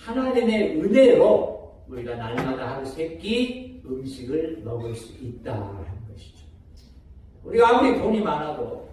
하나님의 은혜로 우리가 날마다 하루 세 끼 음식을 먹을 수 있다는 것이죠. 우리가 아무리 돈이 많아도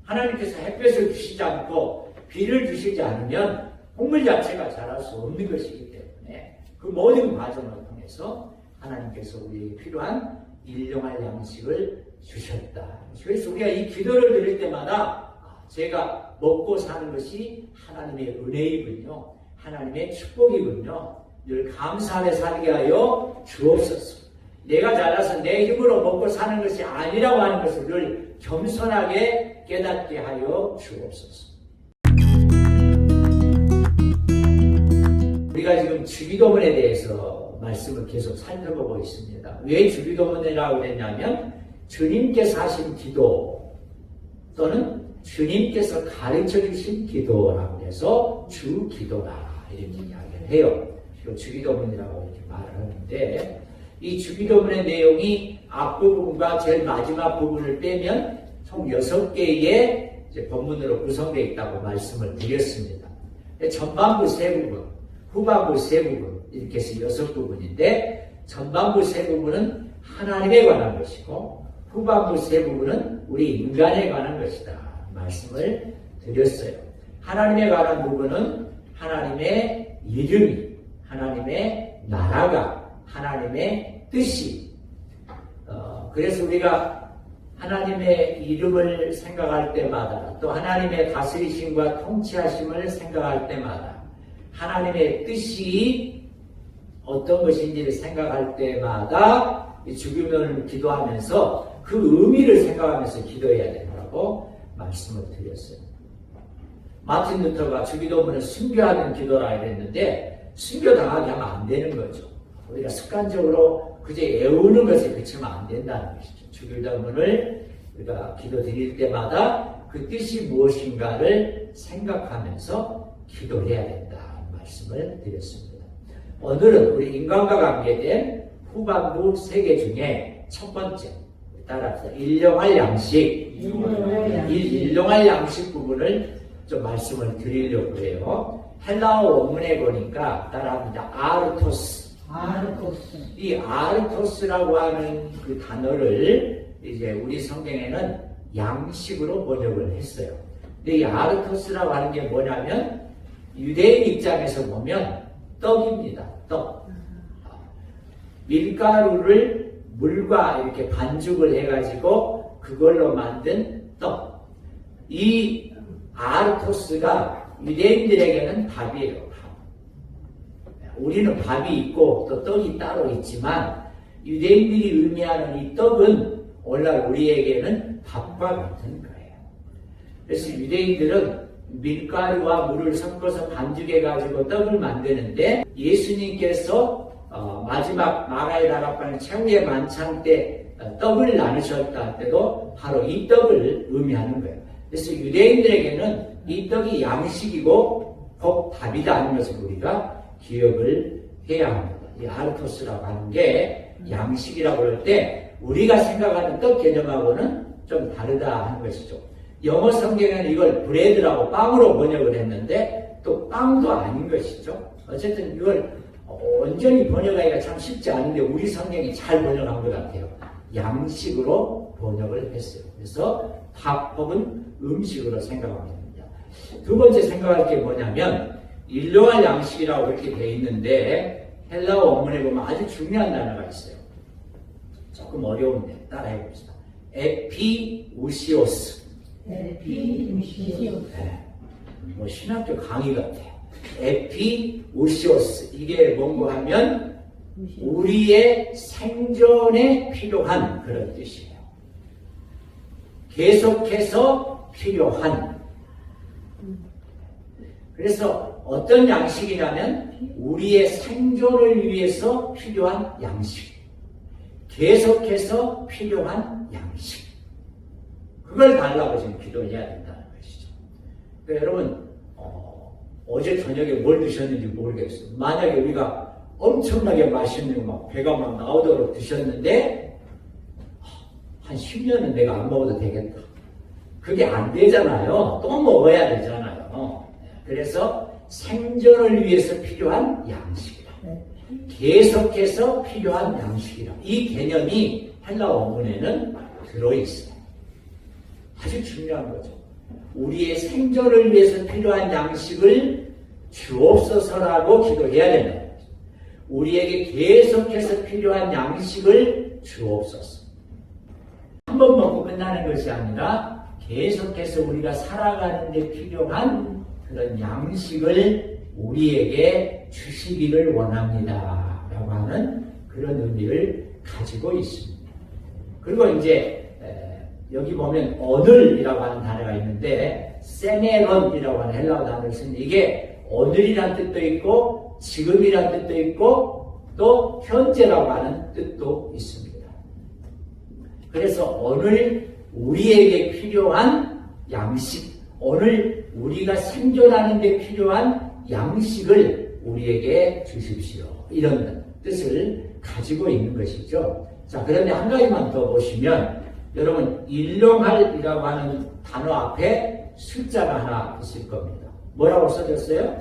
하나님께서 햇볕을 주시지 않고 비를 주시지 않으면 곡물 자체가 자랄 수 없는 것이기 때문에 그 모든 과정을 통해서 하나님께서 우리에게 필요한 일용할 양식을 주셨다. 그래서 우리가 이 기도를 드릴 때마다 제가 먹고 사는 것이 하나님의 은혜이군요. 하나님의 축복이군요. 늘 감사하며 살게 하여 주옵소서. 내가 잘나서 내 힘으로 먹고 사는 것이 아니라고 하는 것을 늘 겸손하게 깨닫게 하여 주옵소서. 우리가 지금 주기도문에 대해서 말씀을 계속 살펴보고 있습니다. 왜 주기도문이라고 했냐면 주님께서 하신 기도 또는 주님께서 가르쳐 주신 기도라고 해서 주기도라 이렇게 이야기를 해요. 주기도문이라고 이렇게 말을 하는데 이 주기도문의 내용이 앞부분과 제일 마지막 부분을 빼면 총 6개의 본문으로 구성되어 있다고 말씀을 드렸습니다. 전반부 세 부분, 후반부 세 부분 이렇게 해서 6부분인데 전반부 세 부분은 하나님에 관한 것이고 후반부 세 부분은 우리 인간에 관한 것이다 말씀을 드렸어요. 하나님에 관한 부분은 하나님의 이름이, 하나님의 나라가, 하나님의 뜻이 그래서 우리가 하나님의 이름을 생각할 때마다 또 하나님의 다스리심과 통치하심을 생각할 때마다 하나님의 뜻이 어떤 것인지를 생각할 때마다 주기도문을 기도하면서 그 의미를 생각하면서 기도해야 된다고 말씀을 드렸어요. 마틴 루터가 주기도문을 순교하는 기도라 이랬는데 순교당하게 하면 안 되는 거죠. 우리가 습관적으로 그저 애우는 것에 그치면 안 된다는 것이죠. 주기도문을 우리가 기도 드릴 때마다 그 뜻이 무엇인가를 생각하면서 기도해야 된다는 말씀을 드렸습니다. 오늘은 우리 인간과 관계된 후반부 3개 중에 첫 번째 따라서 일용할 양식 일용할 양식 부분을 좀 말씀을 드리려고 해요. 헬라어 원문에 보니까 따라합니다. 아르토스. 이 아르토스라고 하는 그 단어를 이제 우리 성경에는 양식으로 번역을 했어요. 근데 이 아르토스라고 하는 게 뭐냐면 유대인 입장에서 보면 떡입니다. 떡. 밀가루를 물과 이렇게 반죽을 해가지고 그걸로 만든 떡. 이 아르토스가 유대인들에게는 밥이에요. 밥. 우리는 밥이 있고 또 떡이 따로 있지만 유대인들이 의미하는 이 떡은 오늘날 우리에게는 밥과 같은 거예요. 그래서 유대인들은 밀가루와 물을 섞어서 반죽해가지고 떡을 만드는데 예수님께서 마지막 마가의 다락방 최후의 만찬 때 떡을 나누셨다 할 때도 바로 이 떡을 의미하는 거예요. 그래서 유대인들에게는 이 떡이 양식이고 곧 밥이다 하는 것을 우리가 기억을 해야 합니다. 이 아르토스라고 하는 게 양식이라고 할 때 우리가 생각하는 떡 개념하고는 좀 다르다 하는 것이죠. 영어 성경에는 이걸 브레드라고 빵으로 번역을 했는데 또 빵도 아닌 것이죠. 어쨌든 이걸 온전히 번역하기가 참 쉽지 않은데 우리 성경이 잘 번역한 것 같아요. 양식으로 번역을 했어요. 그래서 밥 혹은 음식으로 생각하면 됩니다. 두 번째 생각할 게 뭐냐면 일용할 양식이라고 이렇게 되어 있는데 헬라어 원문에 보면 아주 중요한 단어가 있어요. 조금 어려운데 따라해 봅시다. 에피우시오스. 네, 뭐 신학교 강의 같아요. 에피우시오스. 이게 뭔가 하면 우리의 생존에 필요한 그런 뜻이에요. 계속해서 필요한. 그래서 어떤 양식이냐면 우리의 생존을 위해서 필요한 양식. 계속해서 필요한 양식. 그걸 달라고 지금 기도해야 된다는 것이죠. 그러니까 여러분 어제 저녁에 뭘 드셨는지 모르겠어요. 만약에 우리가 엄청나게 맛있는 거 막 배가 막 나오도록 드셨는데 한 10년은 내가 안 먹어도 되겠다. 그게 안 되잖아요. 또 먹어야 되잖아요. 그래서 생존을 위해서 필요한 양식이라. 계속해서 필요한 양식이라. 이 개념이 헬라 원문에는 들어있어요. 아주 중요한 거죠. 우리의 생존을 위해서 필요한 양식을 주옵소서라고 기도해야 된다. 우리에게 계속해서 필요한 양식을 주옵소서. 한 번 먹고 끝나는 것이 아니라 계속해서 우리가 살아가는 데 필요한 그런 양식을 우리에게 주시기를 원합니다. 라고 하는 그런 의미를 가지고 있습니다. 그리고 이제 여기 보면 오늘이라고 하는 단어가 있는데 세메론이라고 하는 헬라어 단어를 쓰는데 이게 오늘이라는 뜻도 있고 지금이라는 뜻도 있고 또 현재라고 하는 뜻도 있습니다. 그래서 오늘 우리에게 필요한 양식, 오늘 우리가 생존하는 데 필요한 양식을 우리에게 주십시오. 이런 뜻을 가지고 있는 것이죠. 자, 그런데 한 가지만 더 보시면 여러분 일용할이라고 하는 단어 앞에 숫자가 하나 있을 겁니다. 뭐라고 써졌어요?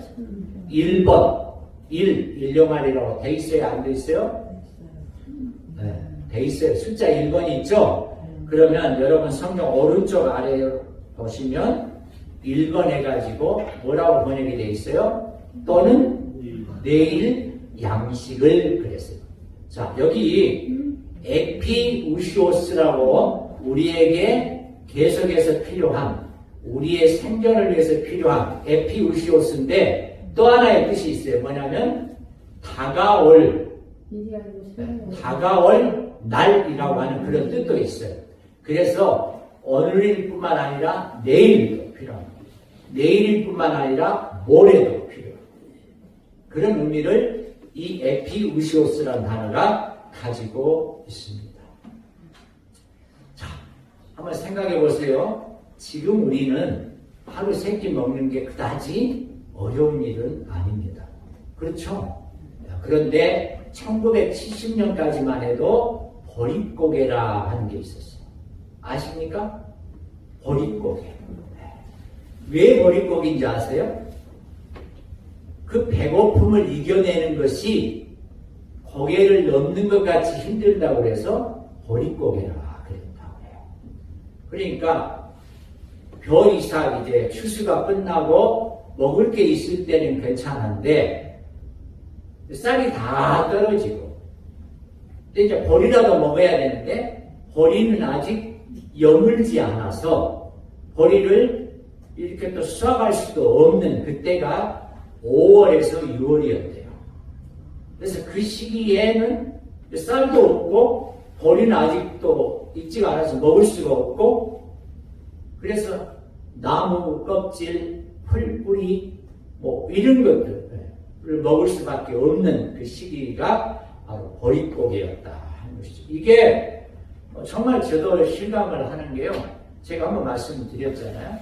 1번. 일용할이라고 돼 있어요? 안 돼 있어요? 네, 돼 있어요. 숫자 1번이 있죠? 그러면 여러분 성경 오른쪽 아래에 보시면 1번 해가지고 뭐라고 번역이 돼 있어요? 또는 내일 양식을 그랬어요. 자, 여기 에피우시오스라고 우리에게 계속해서 필요한 우리의 생존을 위해서 필요한 에피우시오스인데 또 하나의 뜻이 있어요. 뭐냐면 다가올 날이라고 하는 그런 뜻도 있어요. 그래서 오늘일 뿐만 아니라 내일도 필요합니다. 내일일 뿐만 아니라 모레도 필요합니다. 그런 의미를 이 에피우시오스라는 단어가 가지고 있습니다. 자, 한번 생각해 보세요. 지금 우리는 하루 3끼 먹는 게 그다지 어려운 일은 아닙니다. 그렇죠? 그런데 1970년까지만 해도 보릿고개라 하는 게 있었어요. 아십니까? 보릿고개. 왜 보릿고개인지 아세요? 그 배고픔을 이겨내는 것이 고개를 넘는 것 같이 힘들다고 해서 보릿고개라 그랬다고 해요. 그러니까 벼 이삭 이제 추수가 끝나고 먹을 게 있을 때는 괜찮은데 쌀이 다 떨어지고 근데 이제 보리라도 먹어야 되는데 보리는 아직 여물지 않아서 보리를 이렇게 또 수확할 수도 없는 그때가 5월에서 6월이었대요. 그래서 그 시기에는 쌀도 없고 보리는 아직도 익지가 않아서 먹을 수가 없고 그래서 나무 껍질, 풀뿌리 뭐 이런 것들을 먹을 수밖에 없는 그 시기가 바로 보릿고개였다 하는 것이죠. 이게 정말 저도 실감을 하는 게요. 제가 한번 말씀드렸잖아요.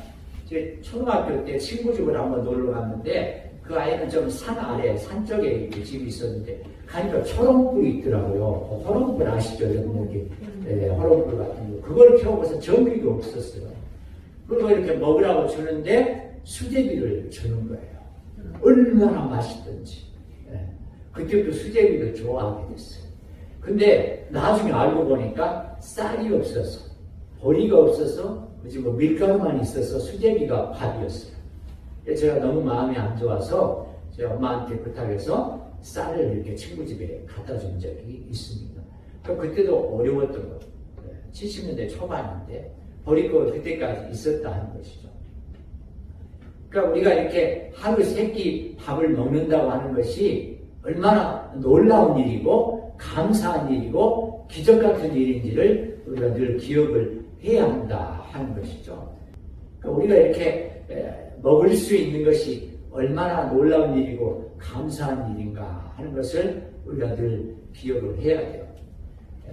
제 초등학교 때 친구 집을 한번 놀러 갔는데 그 아이는 좀 산 아래, 산 쪽에 집이 있었는데 가니까 초롱불이 있더라고요. 호롱불 아시죠? 여기 호롱불 같은 거. 그걸 켜고서 전기가 없었어요. 그리고 이렇게 먹으라고 주는데 수제비를 주는 거예요. 얼마나 맛있던지. 그때부터 수제비를 좋아하게 됐어요. 근데 나중에 알고 보니까 쌀이 없어서, 보리가 없어서, 그치 뭐 밀가루만 있어서 수제비가 밥이었어요. 제가 너무 마음이 안 좋아서 제 엄마한테 부탁해서 쌀을 이렇게 친구 집에 갖다 준 적이 있습니다. 그때도 어려웠던 거예요. 70년대 초반인데 보리가 그때까지 있었다 하는 것이죠. 그러니까 우리가 이렇게 하루 3끼 밥을 먹는다고 하는 것이 얼마나 놀라운 일이고 감사한 일이고 기적 같은 일인지를 우리가 늘 기억을 해야 한다 하는 것이죠. 그러니까 우리가 이렇게 먹을 수 있는 것이 얼마나 놀라운 일이고 감사한 일인가 하는 것을 우리가 늘 기억을 해야 돼요.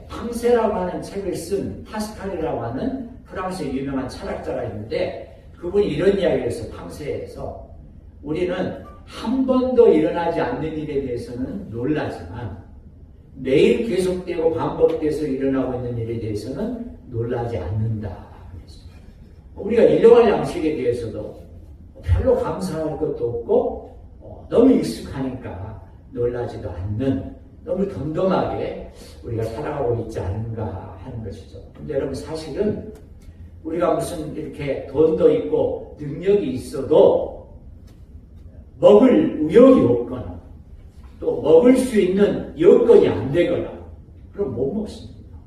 팡세라고 하는 책을 쓴 파스칼이라고 하는 프랑스의 유명한 철학자가 있는데 그분이 이런 이야기를 해서 팡세에서 우리는 한 번도 일어나지 않는 일에 대해서는 놀라지만 매일 계속되고 반복돼서 일어나고 있는 일에 대해서는 놀라지 않는다. 우리가 일용할 양식에 대해서도 별로 감사할 것도 없고 너무 익숙하니까 놀라지도 않는 너무 덤덤하게 우리가 살아가고 있지 않은가 하는 것이죠. 근데 여러분 사실은 우리가 무슨 이렇게 돈도 있고 능력이 있어도 먹을 의욕이 없거나 또 먹을 수 있는 여건이 안 되거나 그럼 못 먹습니다.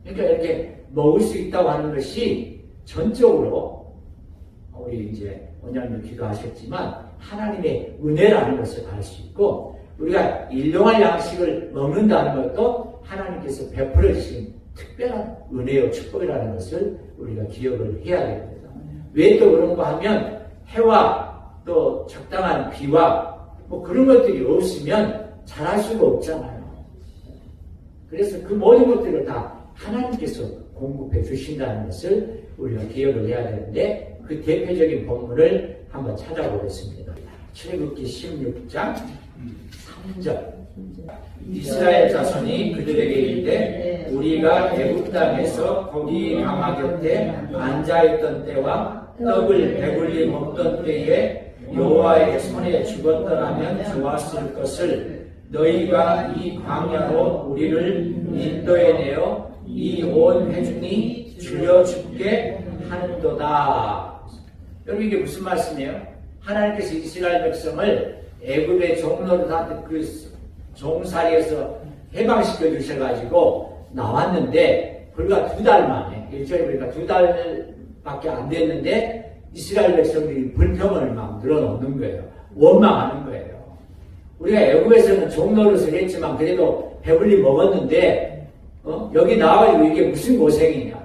그러니까 이렇게 먹을 수 있다고 하는 것이 전적으로 우리 이제 원장님도 기도하셨지만 하나님의 은혜라는 것을 알 수 있고 우리가 일용할 양식을 먹는다는 것도 하나님께서 베풀어 주신 특별한 은혜요 축복이라는 것을 우리가 기억을 해야 됩니다. 왜 또 그런가 하면 해와 또 적당한 비와 뭐 그런 것들이 없으면 잘할 수가 없잖아요. 그래서 그 모든 것들을 다 하나님께서 공급해 주신다는 것을 우리가 기억을 해야 되는데 그 대표적인 본문을 한번 찾아보겠습니다. 출애굽기 16장 3절 이스라엘 자손이 그들에게 이르되 우리가 애굽 땅에서 고기 가마 곁에 앉아있던 때와 떡을 배불리 먹던 때에 여호와의 손에 죽었더라면 좋았을 것을 너희가 이 광야로 우리를 인도해내어 이 온 회중이 줄여 죽게 하는도다. 여러분 이게 무슨 말씀이에요? 하나님께서 이스라엘 백성을 애굽의 종노릇한 그 종살이에서 해방시켜 주셔가지고 나왔는데 불과 2달 만에 일절에 보니까 2달밖에 안 됐는데 이스라엘 백성들이 불평을 막 늘어놓는 거예요. 원망하는 거예요. 우리가 애굽에서는 종노릇을 했지만 그래도 배불리 먹었는데 여기 나와가지고 이게 무슨 고생이냐.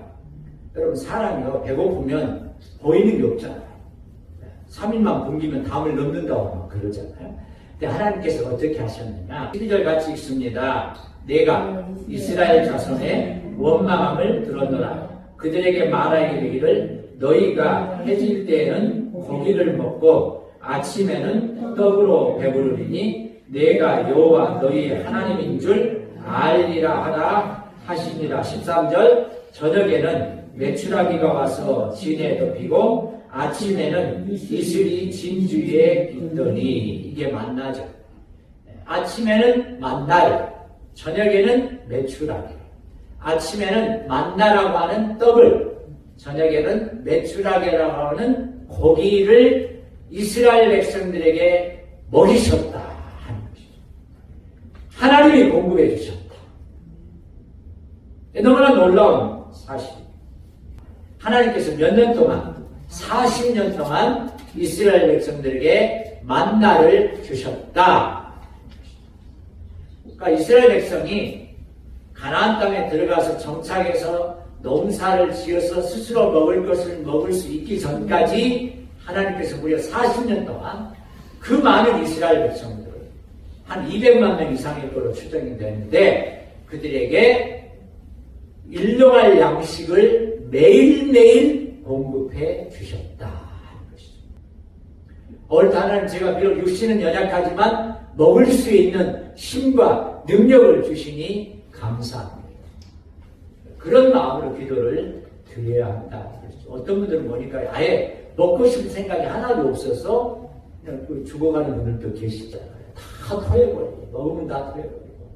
여러분 사람이요 배고프면 보이는 게 없잖아요. 3일만 굶기면 담을 넘는다고 막 그러잖아요. 근데 하나님께서 어떻게 하셨느냐. 12절 같이 읽습니다. 내가 이스라엘 자손의 원망함을 들었노라. 그들에게 말하기를 너희가 해질 때에는 고기를 먹고 아침에는 떡으로 배부르리니 내가 여호와 너희 하나님인 줄 알리라 하라 하시니라. 13절 저녁에는 메추라기가 와서 진에 덮이고 아침에는 이슬이 진 주위에 있더니 이게 만나죠. 아침에는 만나를, 저녁에는 메추라기. 아침에는 만나라고 하는 떡을, 저녁에는 메추라기라고 하는 고기를 이스라엘 백성들에게 먹이셨다 하는 것이죠. 하나님이 공급해 주셨다. 너무나 놀라운 사실입니다. 하나님께서 몇 년 동안 40년 동안 이스라엘 백성들에게 만나를 주셨다. 그러니까 이스라엘 백성이 가나안 땅에 들어가서 정착해서 농사를 지어서 스스로 먹을 것을 먹을 수 있기 전까지 하나님께서 무려 40년 동안 그 많은 이스라엘 백성들 한 200만 명 이상일 거로 추정이 되는데 그들에게 일용할 양식을 매일매일 공급해 주셨다 하는 것이죠. 오늘 하나님 제가 비록 육신은 연약하지만 먹을 수 있는 힘과 능력을 주시니 감사합니다. 그런 마음으로 기도를 드려야 한다. 어떤 분들은 보니까 아예 먹고 싶은 생각이 하나도 없어서 그냥 죽어가는 분들도 계시잖아요. 다 토해버리고 먹으면 다 토해버리고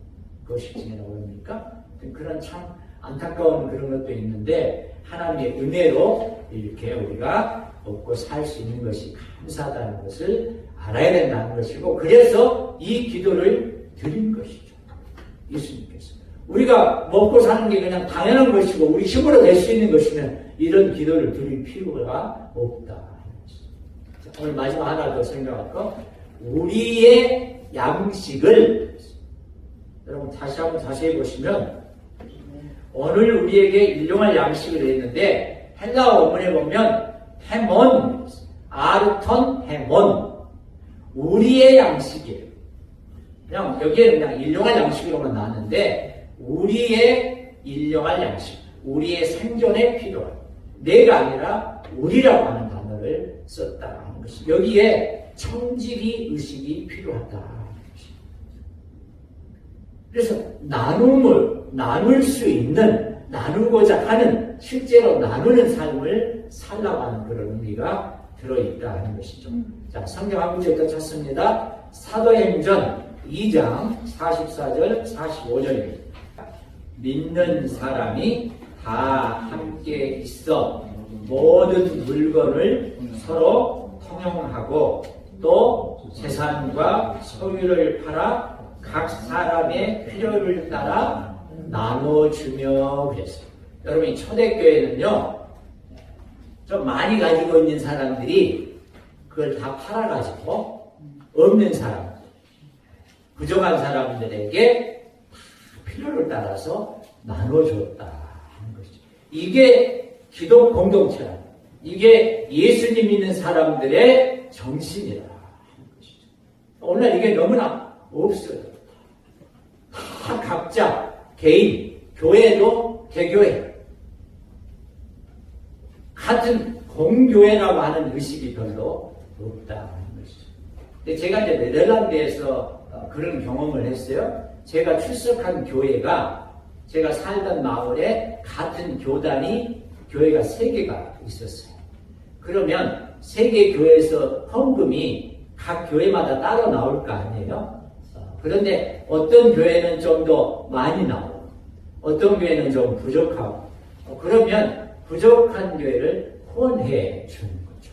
그것이 지내라고 합니까? 그런 참 안타까운 그런 것도 있는데 하나님의 은혜로 이렇게 우리가 먹고 살 수 있는 것이 감사하다는 것을 알아야 된다는 것이고 그래서 이 기도를 드린 것이죠. 예수님께서. 우리가 먹고 사는 게 그냥 당연한 것이고 우리 힘으로 낼 수 있는 것이면 이런 기도를 드릴 필요가 없다. 오늘 마지막 하나 더 생각할까? 우리의 양식을 여러분 다시 한번 자세히 보시면 오늘 우리에게 일용할 양식을 했는데 헬라어 원문에 보면 헤몬, 아르톤 헤몬 우리의 양식이에요. 그냥 여기에는 그냥 일용할 양식으로만 나왔는데 우리의 일용할 양식, 우리의 생존에 필요한 내가 아니라 우리라고 하는 단어를 썼다는 것이 여기에 청지기 의식이 필요하다. 그래서 나눌 수 있는, 나누고자 하는, 실제로 나누는 삶을 살라고 하는 그런 의미가 들어있다 하는 것이죠. 자, 성경 한 구절 더 찾습니다. 사도행전 2장 44절 45절입니다. 믿는 사람이 다 함께 있어 모든 물건을 서로 통용하고 또 재산과 소유를 팔아 각 사람의 필요를 따라 나눠주며 그랬어요. 여러분, 이 초대교회는요, 좀 많이 가지고 있는 사람들이 그걸 다 팔아가지고 없는 사람, 부족한 사람들에게 필요를 따라서 나눠줬다 하는 것이죠. 이게 기독 공동체라. 이게 예수님 믿는 사람들의 정신이라 하는 것이죠. 오늘 이게 너무나 없어요. 다 각자 개인, 교회도 개교회, 같은 공교회라고 하는 의식이 별로 없다 하는 것이죠. 근데 제가 이제 네덜란드에서 그런 경험을 했어요. 제가 출석한 교회가 제가 살던 마을에 같은 교회가 3개가 있었어요. 그러면 3개 교회에서 헌금이 각 교회마다 따로 나올 거 아니에요? 그런데 어떤 교회는 좀 더 많이 나오고 어떤 교회는 좀 부족하고 그러면 부족한 교회를 후원해 주는 거죠.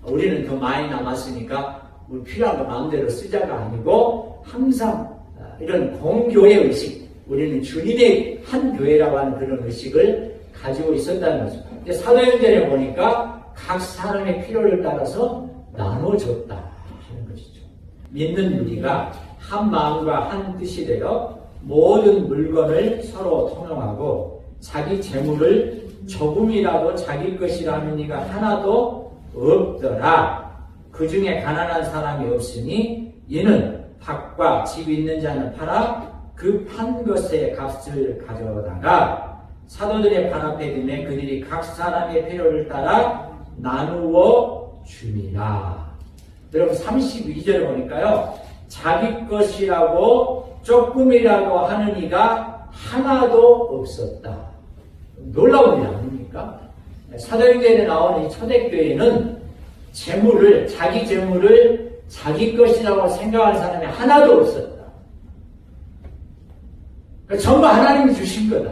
우리는 더 많이 남았으니까 우리 필요한 거 마음대로 쓰자가 아니고 항상 이런 공교회 의식, 우리는 주님의 한 교회라고 하는 그런 의식을 가지고 있었다는 거죠. 근데 사도행전에 보니까 각 사람의 필요를 따라서 나눠줬다 하는 것이죠. 믿는 우리가 한 마음과 한 뜻이 되어 모든 물건을 서로 통용하고 자기 재물을 조금이라도 자기 것이라 하는 이가 하나도 없더라. 그 중에 가난한 사람이 없으니 이는 밭과 집 있는 자는 팔아 그 판 것의 값을 가져다가 사도들의 발 앞에 두매 그들이 각 사람의 필요를 따라 나누어 줍니다. 여러분 32절에 보니까요. 자기 것이라고 조금이라도 하는 이가 하나도 없었다. 놀라운 일 아닙니까? 사도행전에 나오는 이 초대교회는 자기 재물을 자기 것이라고 생각하는 사람이 하나도 없었다. 그러니까 전부 하나님이 주신 거다.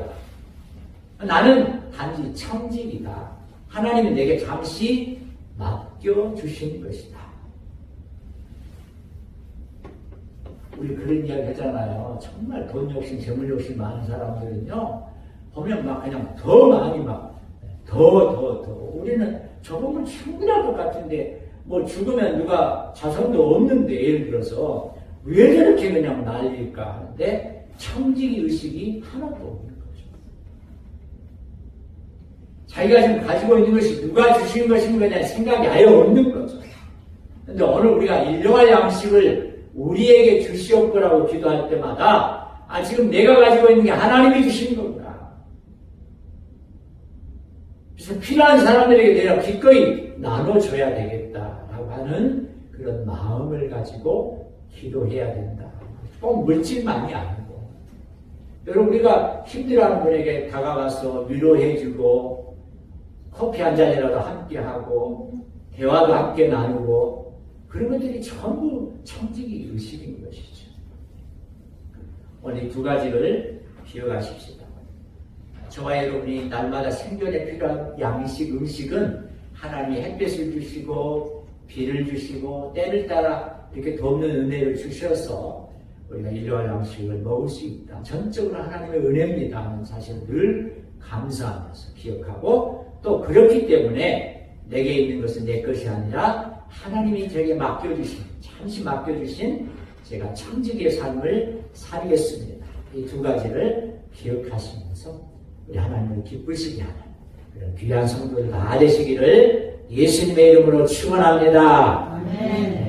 나는 단지 청직이다. 하나님이 내게 잠시 맡겨주신 것이다. 우리 그런 이야기 하잖아요. 정말 돈 욕심, 재물 욕심 많은 사람들은요, 보면 막 그냥 더 많이 더. 우리는 저보면 충분할 것 같은데, 뭐 죽으면 누가 자손도 없는데, 예를 들어서, 왜 저렇게 그냥 난릴까 하는데, 청지기 의식이 하나도 없는 거죠. 자기가 지금 가지고 있는 것이 누가 주신 것인 거냐 생각이 아예 없는 거죠. 근데 오늘 우리가 일용할 양식을 우리에게 주시옵고라고 기도할 때마다 지금 내가 가지고 있는 게 하나님이 주신 거구나. 그래서 필요한 사람들에게 내가 기꺼이 나눠줘야 되겠다라고 하는 그런 마음을 가지고 기도해야 된다. 꼭 물질만이 아니고 여러분 우리가 힘들어하는 분에게 다가가서 위로해주고 커피 한 잔이라도 함께하고 대화도 함께 나누고 그런 것들이 전부 청지기 의식인 것이죠. 오늘 이 2가지를 기억하십시다. 저와 여러분이 날마다 생존에 필요한 양식, 음식은 하나님이 햇볕을 주시고 비를 주시고 때를 따라 이렇게 돕는 은혜를 주셔서 우리가 일용할 양식을 먹을 수 있다. 전적으로 하나님의 은혜입니다 하는 사실을 늘 감사하면서 기억하고 또 그렇기 때문에 내게 있는 것은 내 것이 아니라 하나님이 저에게 잠시 맡겨주신 제가 청지기의 삶을 살겠습니다. 이 2가지를 기억하시면서 우리 하나님을 기쁘시게 하는 그런 귀한 성도들 다 되시기를 예수님의 이름으로 축원합니다. 아멘.